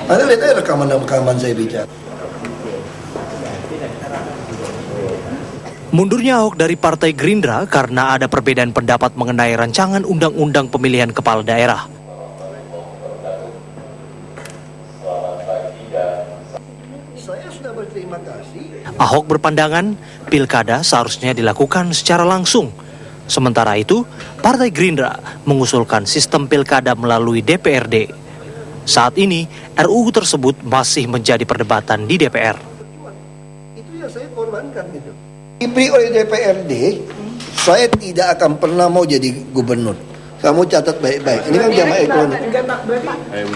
Anda lihat aja rekaman saya bicara. Mundurnya Ahok dari Partai Gerindra karena ada perbedaan pendapat mengenai rancangan undang-undang pemilihan kepala daerah. Saya sudah berterima kasih. Ahok berpandangan pilkada seharusnya dilakukan secara langsung. Sementara itu, Partai Gerindra mengusulkan sistem pilkada melalui DPRD. Saat ini, RUU tersebut masih menjadi perdebatan di DPR. Itu yang saya korbankan gitu. Diberi oleh DPRD, saya tidak akan pernah mau jadi gubernur. Kamu catat baik-baik. Ini kan jamaah ekonomi.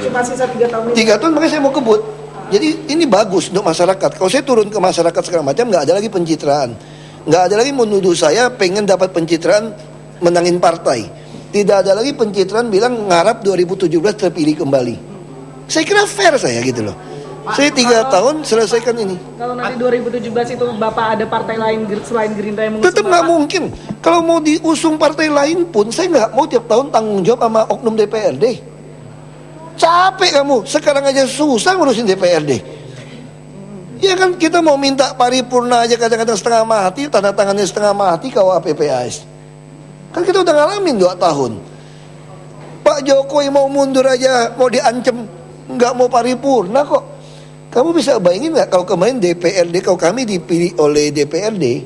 Cuma sisa 3 tahun. 3 tahun makanya saya mau kebut. Jadi ini bagus untuk masyarakat. Kalau saya turun ke masyarakat segala macam, nggak ada lagi pencitraan. Nggak ada lagi menuduh saya pengen dapat pencitraan menangin partai. Tidak ada lagi pencitraan bilang ngarap 2017 terpilih kembali. Saya kira fair saya gitu loh. Saya 3 tahun selesaikan ini. Kalau nanti 2017 itu Bapak ada partai lain selain Gerindra yang mengusung Tetap nggak mungkin. Kalau mau diusung partai lain pun, saya nggak mau tiap tahun tanggung jawab sama oknum DPRD. Capek kamu. Sekarang aja susah ngurusin DPRD. Ya kan kita mau minta paripurna aja kadang-kadang setengah mati, tanda tangannya setengah mati KUHP-PAS. Kan kita udah ngalamin 2 tahun. Pak Jokowi mau mundur aja, mau diancam, nggak mau paripurna kok. Kamu bisa bayangin nggak kalau kemarin DPRD, kalau kami dipilih oleh DPRD,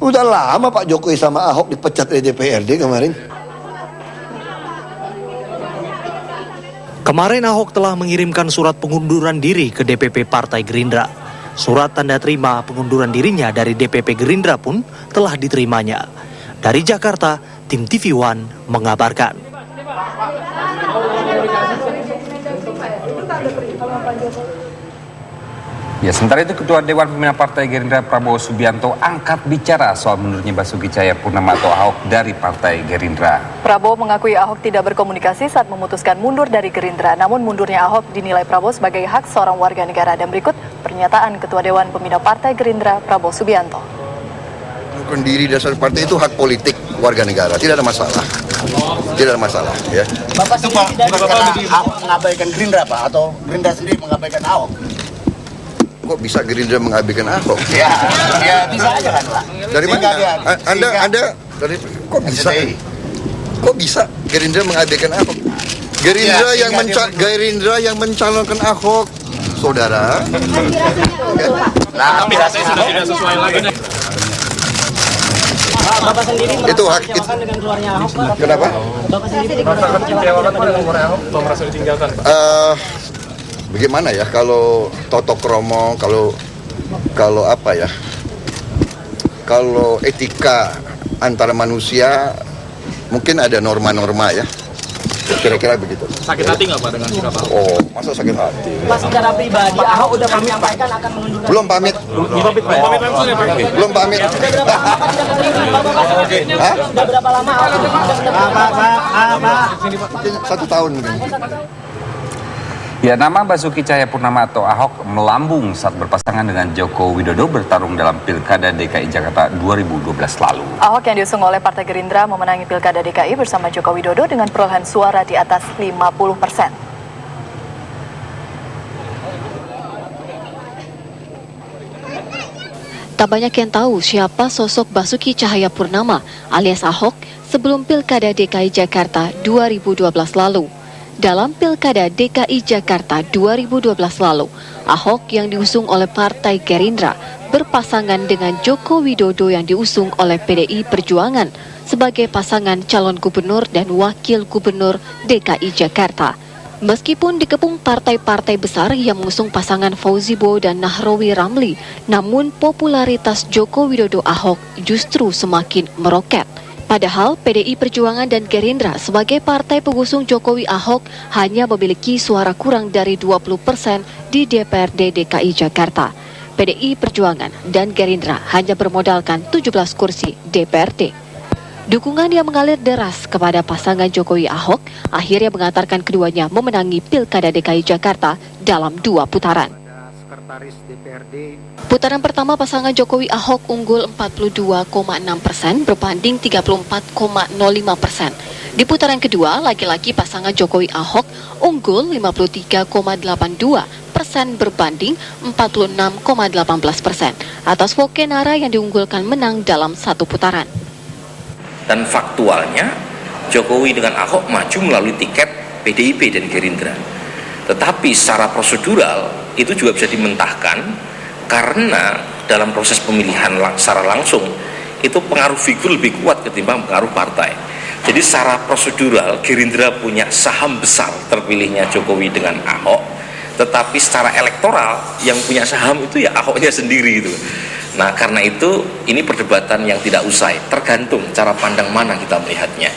udah lama Pak Jokowi sama Ahok dipecat oleh DPRD kemarin. Kemarin Ahok telah mengirimkan surat pengunduran diri ke DPP Partai Gerindra. Surat tanda terima pengunduran dirinya dari DPP Gerindra pun telah diterimanya. Dari Jakarta, tim TV One mengabarkan. Ya, sementara itu Ketua Dewan Pembina Partai Gerindra Prabowo Subianto angkat bicara soal mundurnya Basuki Cahayapurnama atau Ahok dari Partai Gerindra. Prabowo mengakui Ahok tidak berkomunikasi saat memutuskan mundur dari Gerindra. Namun mundurnya Ahok dinilai Prabowo sebagai hak seorang warga negara. Dan berikut pernyataan Ketua Dewan Pembina Partai Gerindra Prabowo Subianto. Mengundurkan diri dasar partai itu hak politik warga negara, tidak ada masalah. Tidak ada masalah, ya. Bapak itu tidak mengabaikan Gerindra, Pak, atau Gerindra sendiri mengabaikan Ahok? Kok bisa Gerindra mengabaikan Ahok? Ya bisa aja kan, Pak. Dari mana? Anda dari kok bisa? Kok bisa Gerindra mengabaikan Ahok? Gerindra yang mencalonkan Ahok, saudara. Nah, aspirasinya sudah tidak sesuai lagi. Bapak sendiri Itu hak itu. dengan keluarnya Ahok, Pak. Kenapa? Bapak sendiri merasa merasa ditinggalkan. Bagaimana ya kalau toto kromo, kalau apa ya, kalau etika antar manusia mungkin ada norma-norma ya, kira-kira begitu. Sakit hati nggak Pak dengan sikap Ahok? Oh, masa sakit hati? Pas secara pribadi Ahok udah menyampaikan akan mengundurkan. Belum pamit. Pamit langsung ya Pak? Belum pamit. Hah? Sudah berapa lama Ahok itu? 1 tahun mungkin. Ya, nama Basuki Cahayapurnama atau Ahok melambung saat berpasangan dengan Joko Widodo bertarung dalam Pilkada DKI Jakarta 2012 lalu. Ahok yang diusung oleh Partai Gerindra memenangi Pilkada DKI bersama Joko Widodo dengan perolehan suara di atas 50%. Tak banyak yang tahu siapa sosok Basuki Cahayapurnama alias Ahok sebelum Pilkada DKI Jakarta 2012 lalu. Dalam Pilkada DKI Jakarta 2012 lalu, Ahok yang diusung oleh Partai Gerindra berpasangan dengan Joko Widodo yang diusung oleh PDI Perjuangan sebagai pasangan calon gubernur dan wakil gubernur DKI Jakarta. Meskipun dikepung partai-partai besar yang mengusung pasangan Fauzibo dan Nahrawi Ramli, namun popularitas Joko Widodo Ahok justru semakin meroket. Padahal PDI Perjuangan dan Gerindra sebagai partai pengusung Jokowi Ahok hanya memiliki suara kurang dari 20% di DPRD DKI Jakarta. PDI Perjuangan dan Gerindra hanya bermodalkan 17 kursi DPRD. Dukungan yang mengalir deras kepada pasangan Jokowi Ahok akhirnya mengantarkan keduanya memenangi Pilkada DKI Jakarta dalam 2 putaran. Putaran pertama pasangan Jokowi Ahok unggul 42,6% berbanding 34,05%. Di putaran kedua, lagi-lagi pasangan Jokowi Ahok unggul 53,82% berbanding 46,18% atas Vokenara yang diunggulkan menang dalam satu putaran. Dan faktualnya Jokowi dengan Ahok maju melalui tiket PDIP dan Gerindra. Tetapi secara prosedural itu juga bisa dimentahkan karena dalam proses pemilihan secara langsung itu pengaruh figur lebih kuat ketimbang pengaruh partai. Jadi secara prosedural Gerindra punya saham besar terpilihnya Jokowi dengan Ahok, tetapi secara elektoral yang punya saham itu ya Ahoknya sendiri gitu. Nah karena itu ini perdebatan yang tidak usai, tergantung cara pandang mana kita melihatnya.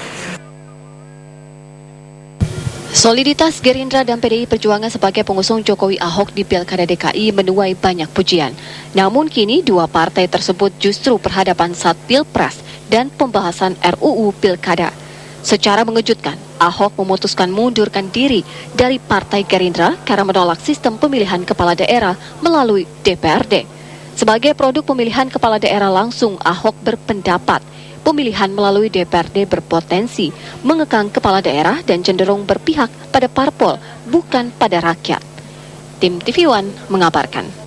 Soliditas Gerindra dan PDI Perjuangan sebagai pengusung Jokowi Ahok di Pilkada DKI menuai banyak pujian. Namun kini dua partai tersebut justru berhadapan saat Pilpres dan pembahasan RUU Pilkada. Secara mengejutkan, Ahok memutuskan mundurkan diri dari Partai Gerindra karena menolak sistem pemilihan kepala daerah melalui DPRD. Sebagai produk pemilihan kepala daerah langsung, Ahok berpendapat pemilihan melalui DPRD berpotensi mengekang kepala daerah dan cenderung berpihak pada parpol, bukan pada rakyat. Tim TV One mengabarkan.